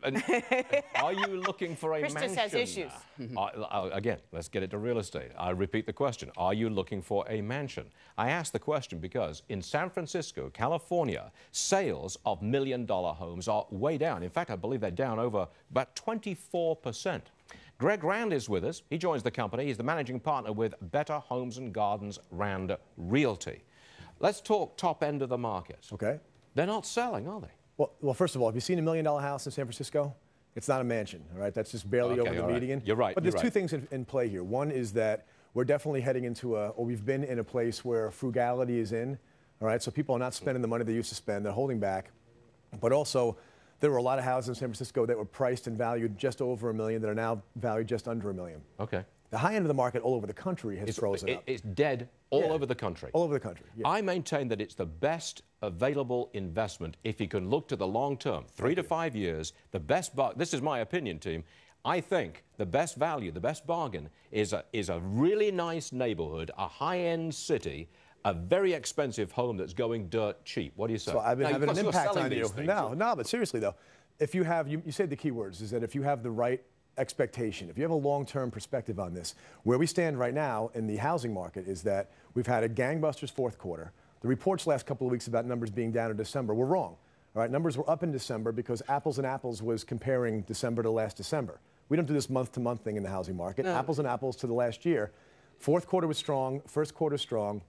And are you looking for a mansion? has issues. Again, let's get it to real estate. I repeat the question. Are you looking for a mansion? I ask the question because in San Francisco, California, sales of million-dollar homes are way down. In fact, I believe they're down over about 24%. Greg Rand is with us. He joins the company. He's the managing partner with Better Homes and Gardens Rand Realty. Let's talk top end of the market. Okay. They're not selling, are they? Well, first of all, have you seen a $1 million house in San Francisco? It's not a mansion, all right? That's just barely over the median. You're right. But there's two things in play here. One is that we're definitely heading into or we've been in a place where frugality is in, all right? So people are not spending the money they used to spend. They're holding back. But also, there were a lot of houses in San Francisco that were priced and valued just over $1 million that are now valued just under $1 million. Okay. The high end of the market all over the country has frozen up. It's dead all over the country. All over the country, yeah. I maintain that it's the best available investment if you can look to the long term, 3 to 5 years, the best, this is my opinion, team. I think the best value, the best bargain is a really nice neighborhood, a high-end city, a very expensive home that's going dirt cheap. What do you say? So I've been having an impact on you. Things. No, but seriously though, if you have, you said the key words, is that if you have the right expectation, if you have a long-term perspective on this, where we stand right now in the housing market is that we've had a gangbusters fourth quarter. The reports last couple of weeks about numbers being down in December were wrong. All right, numbers were up in December because Apples and Apples was comparing December to last December. We don't do this month-to-month thing in the housing market. No. Apples and Apples to the last year. Fourth quarter was strong, first quarter strong.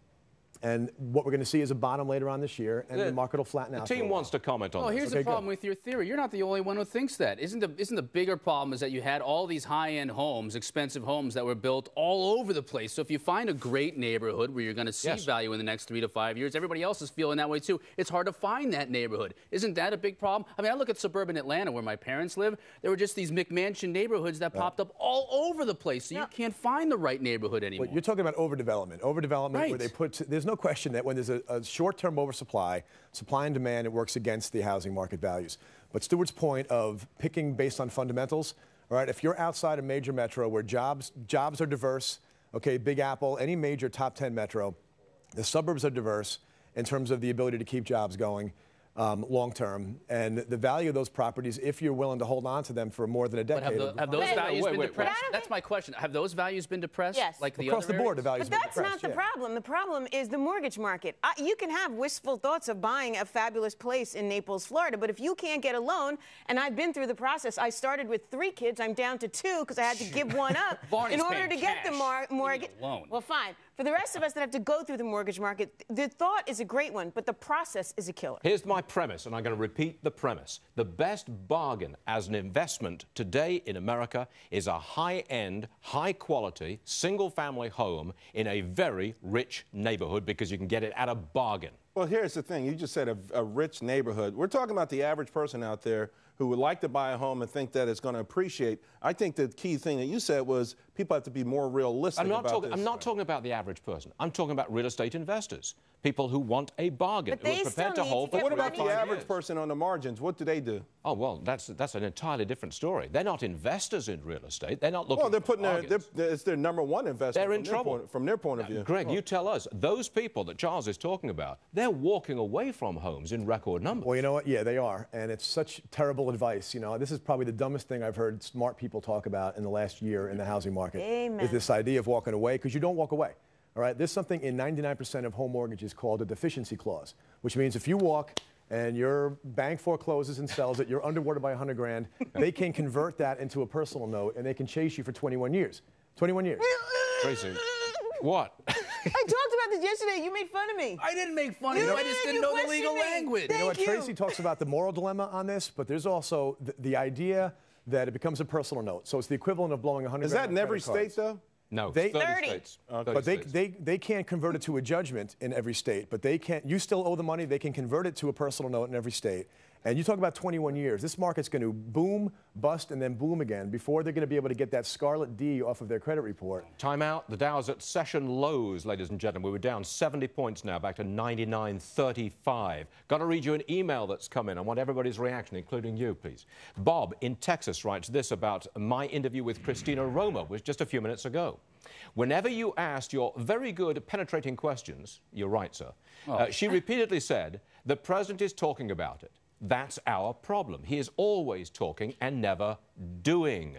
And what we're going to see is a bottom later on this year, and the market will flatten out. The team wants to comment on this. Well, here's the problem with your theory. You're not the only one who thinks that. Isn't the bigger problem is that you had all these high-end homes, expensive homes that were built all over the place. So if you find a great neighborhood where you're going to see value in the next 3 to 5 years, everybody else is feeling that way too. It's hard to find that neighborhood. Isn't that a big problem? I mean, I look at suburban Atlanta where my parents live. There were just these McMansion neighborhoods that popped up all over the place. So you can't find the right neighborhood anymore. Well, you're talking about overdevelopment. Overdevelopment where they put, there's no question that when there's a short-term oversupply, supply and demand, it works against the housing market values. But Stuart's point of picking based on fundamentals, all right, if you're outside a major metro where jobs are diverse, okay, Big Apple, any major top 10 metro, the suburbs are diverse in terms of the ability to keep jobs going long-term. And the value of those properties, if you're willing to hold on to them for more than a decade. But have those values been depressed? That's my question. Have those values been depressed? Yes. Like the across other the board, the values But that's not the problem. The problem is the mortgage market. You can have wistful thoughts of buying a fabulous place in Naples, Florida, but if you can't get a loan, and I've been through the process, I started with 3 kids, I'm down to 2 because I had to give one up in order to get the mortgage. Well, fine. For the rest of us that have to go through the mortgage market, the thought is a great one, but the process is a killer. Here's my premise, and I'm going to repeat the premise. The best bargain as an investment today in America is a high-end, high-quality, single-family home in a very rich neighborhood because you can get it at a bargain. Well, here's the thing. You just said a rich neighborhood. We're talking about the average person out there who would like to buy a home and think that it's going to appreciate. I think the key thing that you said was people have to be more realistic about this. I'm not talking about the average person. I'm talking about real estate investors, people who want a bargain, who are prepared to hold for 5 years. What about the average person on the margins? What do they do? Oh, well, that's an entirely different story. They're not investors in real estate. They're not looking Well, they're for putting it's their number one investment. They're in trouble. From their point of view. Greg, you tell us, those people that Charles is talking about, they're walking away from homes in record numbers. Well, you know what? Yeah, they are. And it's such terrible advice. You know, this is probably the dumbest thing I've heard smart people talk about in the last year in the housing market. Amen. Is this idea of walking away, because you don't walk away. All right, there's something in 99% of home mortgages called a deficiency clause, which means if you walk and your bank forecloses and sells it, you're underwater by 100 grand, they can convert that into a personal note and they can chase you for 21 years. 21 years. Tracy, what? I talked about this yesterday. You made fun of me. I didn't make fun of you. I just didn't know the legal language. You know what? Tracy talks about the moral dilemma on this, but there's also the idea that it becomes a personal note. So it's the equivalent of blowing 100 grand. Is that in every state, though? No, 30 states. But they can't convert it to a judgment in every state. But they can't. You still owe the money. They can convert it to a personal note in every state. And you talk about 21 years. This market's going to boom, bust, and then boom again before they're going to be able to get that scarlet D off of their credit report. Time out. The Dow's at session lows, ladies and gentlemen. We were down 70 points now, back to 99.35. Got to read you an email that's come in. I want everybody's reaction, including you, please. Bob in Texas writes this about my interview with Christina Roma, which just a few minutes ago. Whenever you asked your very good penetrating questions, you're right, sir, she repeatedly said, the president is talking about it. That's our problem. He is always talking and never doing.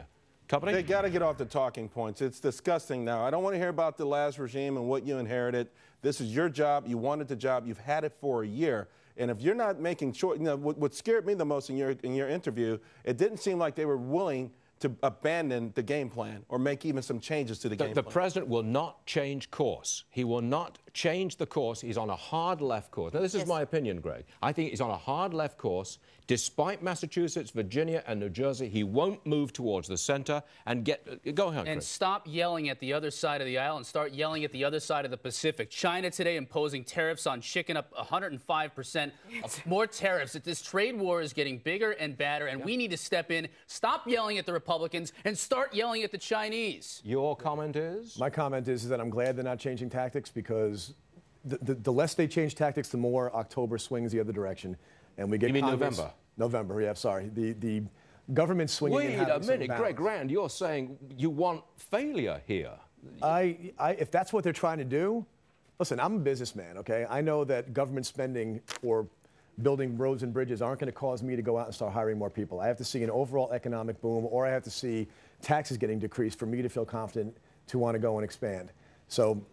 Company? They got to get off the talking points. It's disgusting now. I don't want to hear about the last regime and what you inherited. This is your job. You wanted the job. You've had it for a year. And if you're not making sure, what scared me the most in your interview, it didn't seem like they were willing to abandon the game plan or make even some changes to the game plan. The president will not change course. He will not change the course. He's on a hard left course. Now, this is my opinion, Greg. I think he's on a hard left course. Despite Massachusetts, Virginia, and New Jersey, he won't move towards the center and go ahead, And Chris. stop yelling at the other side of the aisle and start yelling at the other side of the Pacific. China today imposing tariffs on chicken up 105%. More tariffs. This trade war is getting bigger and badder, and we need to step in, stop yelling at the Republicans, and start yelling at the Chinese. Your comment is? My comment is that I'm glad they're not changing tactics, because the less they change tactics, the more October swings the other direction. And we get You mean Congress, November? November, yeah, sorry. The government swinging. Wait a minute, Greg Rand, you're saying you want failure here. If that's what they're trying to do, listen, I'm a businessman, okay? I know that government spending or building roads and bridges aren't going to cause me to go out and start hiring more people. I have to see an overall economic boom, or I have to see taxes getting decreased for me to feel confident to want to go and expand. So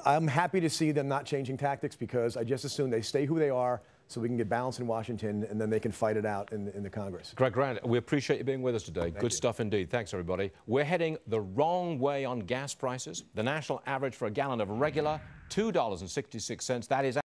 I'm happy to see them not changing tactics, because I just assume they stay who they are, so we can get balance in Washington, and then they can fight it out in the Congress. Greg Rand, we appreciate you being with us today. Good stuff indeed. Thanks, everybody. We're heading the wrong way on gas prices. The national average for a gallon of regular, $2.66. That is